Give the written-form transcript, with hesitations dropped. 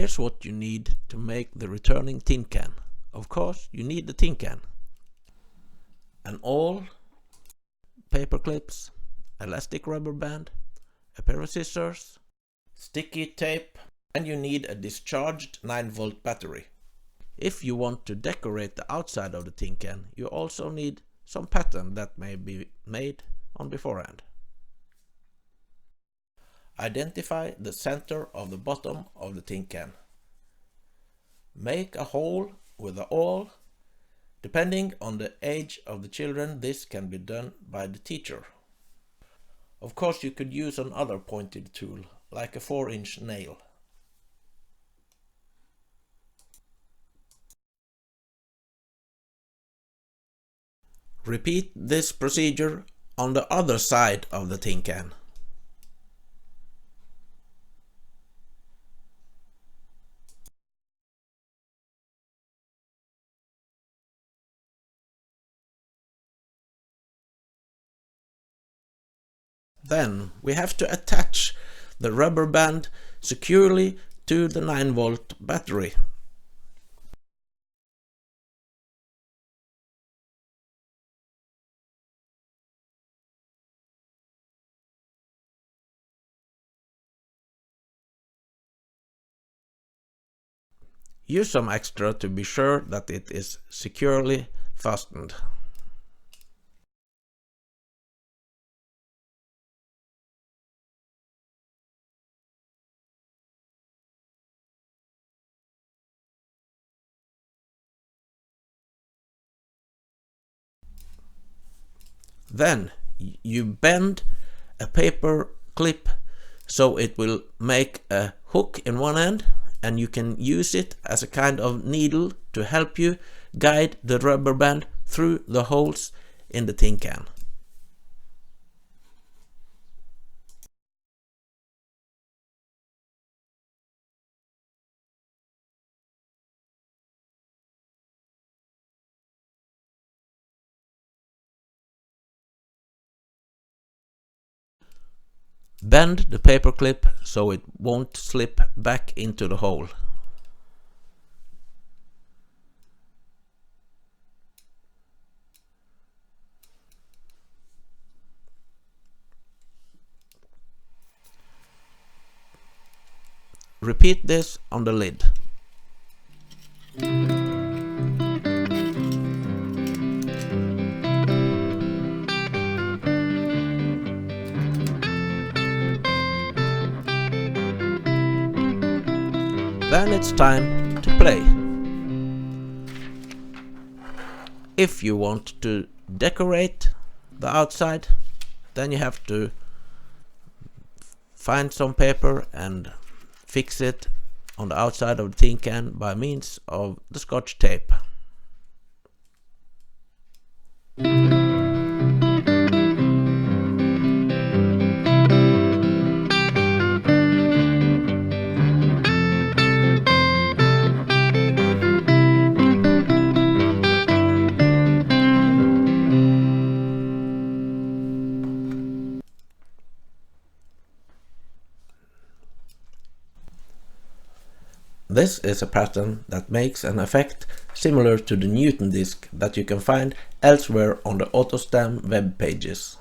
Here's what you need to make the returning tin can. Of course, you need the tin can. An awl, paper clips, elastic rubber band, a pair of scissors, sticky tape, and you need a discharged 9-volt battery. If you want to decorate the outside of the tin can, you also need some pattern that may be made on beforehand. Identify the center of the bottom of the tin can. Make a hole with the awl. Depending on the age of the children, this can be done by the teacher. Of course, you could use another pointed tool, like a 4-inch nail. Repeat this procedure on the other side of the tin can. Then we have to attach the rubber band securely to the 9-volt battery. Use some extra to be sure that it is securely fastened. Then you bend a paper clip so it will make a hook in one end, and you can use it as a kind of needle to help you guide the rubber band through the holes in the tin can. Bend the paper clip so it won't slip back into the hole. Repeat this on the lid. Then it's time to play. If you want to decorate the outside, then you have to find some paper and fix it on the outside of the tin can by means of the Scotch tape. This is a pattern that makes an effect similar to the Newton disc that you can find elsewhere on the AutoSTEM web pages.